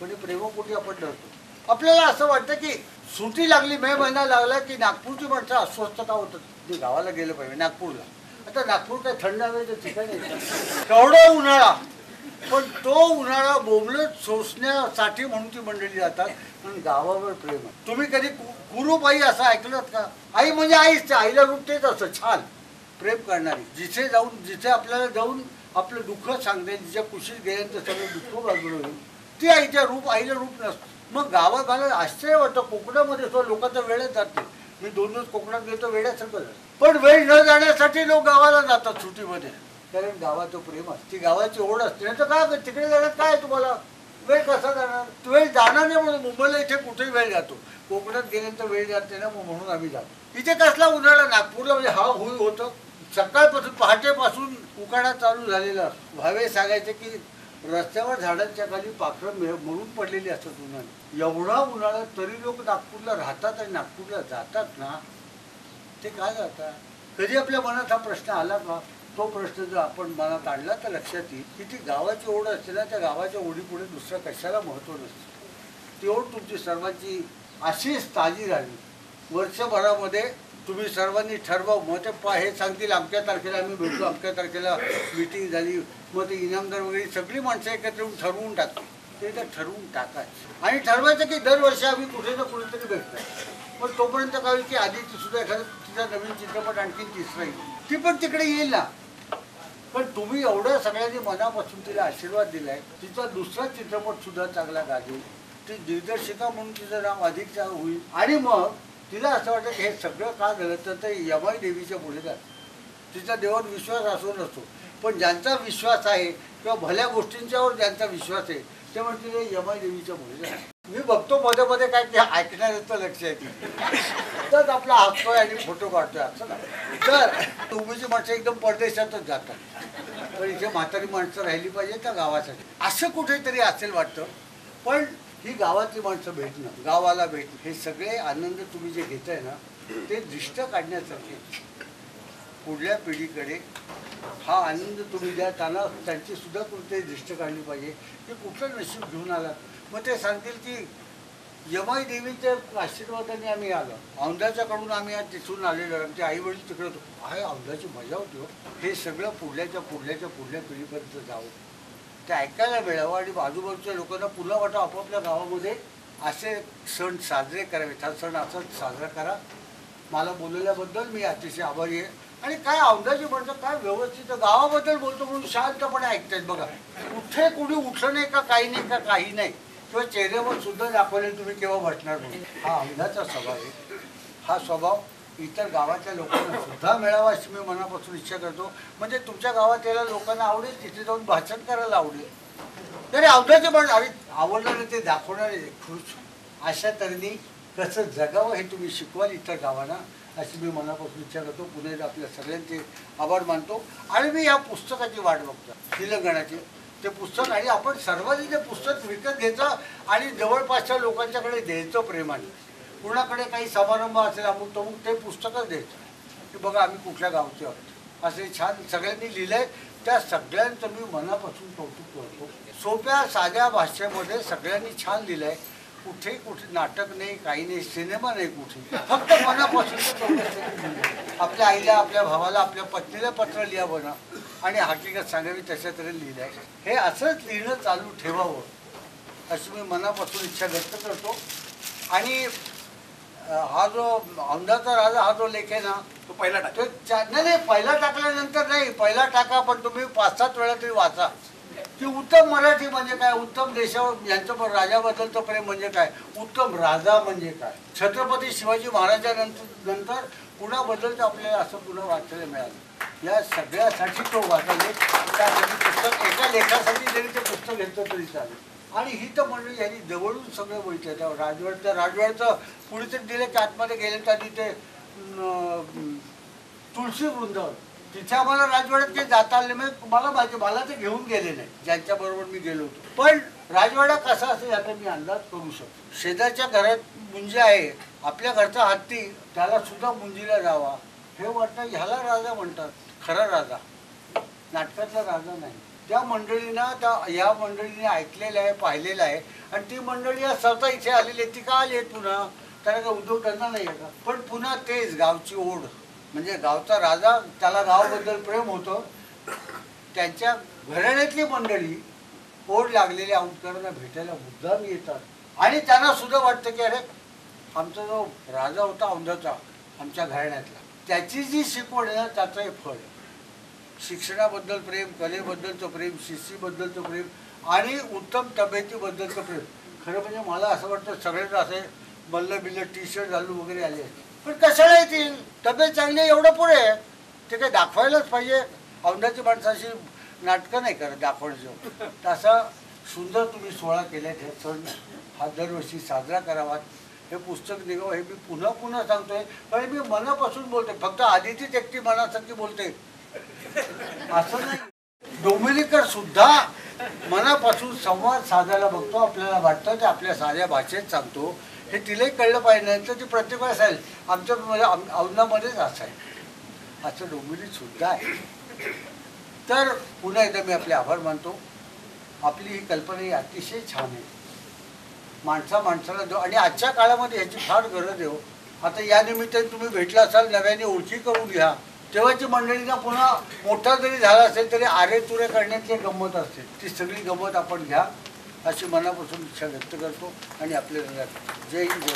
पण प्रेमापोटी आपण डरतो। आपल्याला असं वाटतं की सुट्टी लागली, मे महिना लागला की नागपूरची माणसं अस्वस्थ का होतात, ते गावाला गेलं पाहिजे नागपूरला। आता नागपूर काय थंड हवेचं ठिकाण आहे? केवढा उन्हाळा, पण तो उन्हाळा बोंबलत सोसण्यासाठी म्हणून ती मंडळी जातात। पण गावावर प्रेम आहे। तुम्ही कधी कुरूबाई असं ऐकलं का? आई म्हणजे आईच, आईला रूप तेच असं छान प्रेम करणारी, जिथे आपल्याला जाऊन आपलं दुःख सांगते, जिच्या कुशीत गेल्यानंतर सगळं दुःख बाजूला होईल, ती आईच्या रूप, आईला रूप नसतं। मग गावागावाला आश्चर्य वाटतं, कोकणामध्ये तो लोकांचा वेळच जाते। मी 2 दिवस कोकणात गेलो वेळासारखं झालं, पण वेळ न जाण्यासाठी लोक गावाला जातात सुट्टीमध्ये, कारण गावाचं प्रेम असते, गावाची ओढ असते। नाही तर काय तिकडे जाण्यात काय तुम्हाला वेळ कसा जाणार? वेळ जाणार नाही म्हणून मुंबईला इथे कुठेही वेळ जातो, कोकणात गेल्यानंतर वेळ जाते ना, म्हणून आम्ही जातो। इथे कसला उन्हाळा, नागपूरला म्हणजे हा होई होतं, सकाळपासून पहाटेपासून उकाडा चालू झालेला। भावे सांगायचे की रस्त्यावर झाडांच्या खाली पाखरं मरून पडलेली असतात उन्हाने। एवढा उन्हाळा तरी लोक नागपूरला राहतात आणि नागपूरला जातात ना, ते काय जातात? कधी आपल्या मनात हा प्रश्न आला का? तो प्रश्न जर आपण मनात आणला तर लक्षात येईल की ती गावाची ओढ असते ना, त्या गावाच्या ओढीपुढे दुसरं कशाला महत्त्व नसतं। ती ओढ तुमची सर्वांची अशीच ताजी राहिली। वर्षभरामध्ये तुम्ही सर्वांनी ठरवा, मग ते हे सांगतील अमक्या तारखेला आम्ही भेटलो, अमक्या तारखेला मीटिंग झाली, मग ते इनामदार वगैरे सगळी माणसं एकत्र येऊन ठरवून टाकतो। ते तर ठरवून टाकायचं आणि ठरवायचं की दरवर्षी आम्ही कुठे ना कुठेतरी भेटतो। पण तोपर्यंत काय होईल की आधीची सुद्धा एखादा तिचा नवीन चित्रपट आणखी तिसरा येईल, ती पण तिकडे येईल ना। पण तुम्ही एवढं सगळ्यांनी मनापासून तिला आशीर्वाद दिलाय, तिचा दुसरा चित्रपट सुद्धा चांगला गाजेल, ती दिग्दर्शिका म्हणून तिचं नाव अधिक चांगलं होईल। आणि मग तिला असं वाटतं की हे सगळं का झालं तर ते यमाई देवीच्या पुढे जात। तिचा देवावर विश्वास असो नसतो, पण ज्यांचा विश्वास आहे किंवा भल्या गोष्टींच्यावर ज्यांचा विश्वास आहे ते म्हणते यमाई देवीच्या पुढे जात। मी बघतो मध्ये मध्ये काय ते ऐकण्याचं लक्ष येते, तर आपला हसतोय आणि फोटो काढतोय असं ना। तर उभीची माणसं एकदम परदेशातच जातात, पण इथे म्हातारी माणसं राहिली पाहिजे त्या गावासाठी, असं कुठेतरी असेल वाटतं। पण ही गावातली माणसं भेटणं, गावाला भेटणं, हे सगळे आनंद तुम्ही जे घेताय ना, ते दृष्ट काढण्यासारखे। पुढल्या पिढीकडे हा आनंद तुम्ही द्या, त्यांना त्यांची सुद्धा कोणतीही दृष्ट काढली पाहिजे की कुठलं नशीब घेऊन आलात। मग ते सांगतील की यमाई देवीच्या आशीर्वादाने आम्ही आलो, औंधाच्याकडून आम्ही आज तिथून आलेलो, आमचे आई वडील तिकडे होतो, आहे औंधाची मजा होती हो। हे सगळं पुढल्या पिढीपर्यंत जावं, ते ऐकायला मिळावं आणि आजूबाजूच्या लोकांना पुन्हा वाटतं आपापल्या गावामध्ये असे सण साजरे करावेत। हा सण असाच साजरा करा। मला बोलवल्याबद्दल मी अतिशय आभारी आहे। आणि काय औंधाची माणसं काय व्यवस्थित गावाबद्दल बोलतो म्हणून शांतपणे ऐकतायत बघा, कुठे कुणी उठलं नाही का, काही नाही का, काही नाही, किंवा चेहऱ्यावर सुद्धा दाखवले तुम्ही केव्हा भेटणार म्हणून। हा औंधाचा स्वभाव आहे। हा स्वभाव इतर गावाच्या लोकांना सुद्धा मिळावा अशी मी मनापासून इच्छा करतो। म्हणजे तुमच्या गावात यायला लोकांना आवडेल, तिथे जाऊन भाषण करायला आवडेल, तरी औंधाचे पण अरे आवडणारे ते दाखवणारे खुश, अशा तऱ्हेने कसं जगावं हे तुम्ही शिकवाल इतर गावांना, अशी मी मनापासून इच्छा करतो। पुन्हा एकदा आपल्या सगळ्यांचे आभार मानतो आणि मी या पुस्तकाची वाट बघतो, तेलंगणाची ते पुस्तक, आणि आपण सर्वांनी ते पुस्तक विकत घ्यायचं आणि जवळपासच्या लोकांच्याकडे द्यायचं प्रेमाने। कुणाकडे काही समारंभ असेल अमुक तमुक ते पुस्तकच द्यायचं की बघा आम्ही कुठल्या गावचे आहोत, असे छान सगळ्यांनी लिहिलंय। त्या सगळ्यांचं मी मनापासून कौतुक करतो। सोप्या साध्या भाषेमध्ये सगळ्यांनी छान लिहिलंय, कुठे नाटक नाही, काही नाही, सिनेमा नाही, कुठे फक्त मनापासून आपल्या आईला, आपल्या भावाला, आपल्या पत्नीला पत्र लिहावं ना आणि हकीकत सांगावी तशा तऱ्हेने लिहिलंय। हे असंच लिहिणं चालू ठेवावं अशी मी मनापासून इच्छा व्यक्त करतो। आणि हा जो औंधाचा राजा हा जो लेख आहे ना, तो पहिला नाही पहिला टाकल्यानंतर नाही, पहिला टाका, पण तुम्ही 5-7 वेळा तरी वाचा की उत्तम मराठी म्हणजे काय, उत्तम देशावर यांचं राजाबद्दलचं प्रेम म्हणजे काय, उत्तम राजा म्हणजे काय, छत्रपती शिवाजी महाराजांनंतर कुणाबद्दलचं आपल्याला असं पुन्हा वाचायला मिळालं। या सगळ्यासाठी तो वाचायला, त्यासाठी पुस्तक एका लेखासाठी जरी ते पुस्तक घेतलं तरी चालेल। आणि ही तर मंडळी यांनी जवळून सगळं बघितलं, त्या राजवाड्याचं पुढे तर दिलं की आतमध्ये गेले तर तिथे तुळशी वृंदावन, तिथे आम्हाला राजवाड्यात काही जाता आले नाही, मला माहिती, मला ते घेऊन गेले नाही ज्यांच्याबरोबर मी गेलो होतो। पण राजवाडा कसा असेल याचा मी अंदाज करू शकतो। शेजारच्या घरात मुंजी आहे, आपल्या घरचा हत्ती त्याला सुद्धा मुंजीला जावा हे वाटतं, ह्याला राजा म्हणतात, खरा राजा, नाटकातला राजा नाही। त्या मंडळींना या मंडळीने ऐकलेलं आहे, पाहिलेलं आहे आणि ती मंडळी आज स्वतः इथे आलेली आहे. ती का आली आहेत पुन्हा? त्याला काय उद्योगधंदा नाही आहे का? पण पुन्हा तेच गावची ओढ, म्हणजे गावचा राजा, त्याला गावाबद्दल प्रेम होतं. त्यांच्या घराण्यातली मंडळी ओढ लागलेल्या औंधकरांना भेटायला मुद्दाम येतात आणि त्यांना सुद्धा वाटतं की अरे आमचा जो राजा होता औंधाचा, आमच्या घराण्यातला, त्याची जी शिकवण आहे ना त्याचं हे फळ. शिक्षणाबद्दल प्रेम, कलेबद्दलचं प्रेम, शिस्तीबद्दलचं प्रेम आणि उत्तम तब्येतीबद्दलचं प्रेम. खरं म्हणजे मला असं वाटतं सगळेच असे मल्ल बिल्ल टी शर्ट घालून वगैरे आले आहेत. पण कशाला येतील? तब्येत चांगली आहे एवढं पुढे आहे. ते काही दाखवायलाच पाहिजे. औंधाची माणसाशी नाटकं नाही करत दाखवण्याचं. तसा सुंदर तुम्ही सोहळा केलाय. हे सण हा दरवर्षी साजरा करावा. हे पुस्तक निघावं हे मी पुन्हा पुन्हा सांगतोय. पण मी मनापासून बोलते, फक्त आधीचीच एकटी मनासारखी बोलते असं नाही. डोमिनिकर सुद्धा मनापासून संवाद साधायला बघतो. आपल्याला वाटतं ते आपल्या साध्या भाषेत सांगतो. हे तिलाही कळलं पाहिजे. नाही तर ती प्रत्येक वेळेस आहे आमच्या औंधामध्येच असं आहे, असं डोंबिवलीत सुद्धा आहे. तर पुन्हा एकदा मी आपले आभार मानतो. आपली ही कल्पना ही अतिशय छान आहे. माणसाला देऊ आणि आजच्या काळामध्ये ह्याची फार गरज आहे. आता या निमित्ताने तुम्ही भेटला असाल, नव्याने ओळखी करून घ्या. तेव्हाची मंडळींना पुन्हा मोठा जरी झाला असेल तरी आरे तुरे करण्याची गंमत असते. ती सगळी गंमत आपण घ्या अशी मनापासून इच्छा व्यक्त करतो आणि आपल्याला जय हिंद.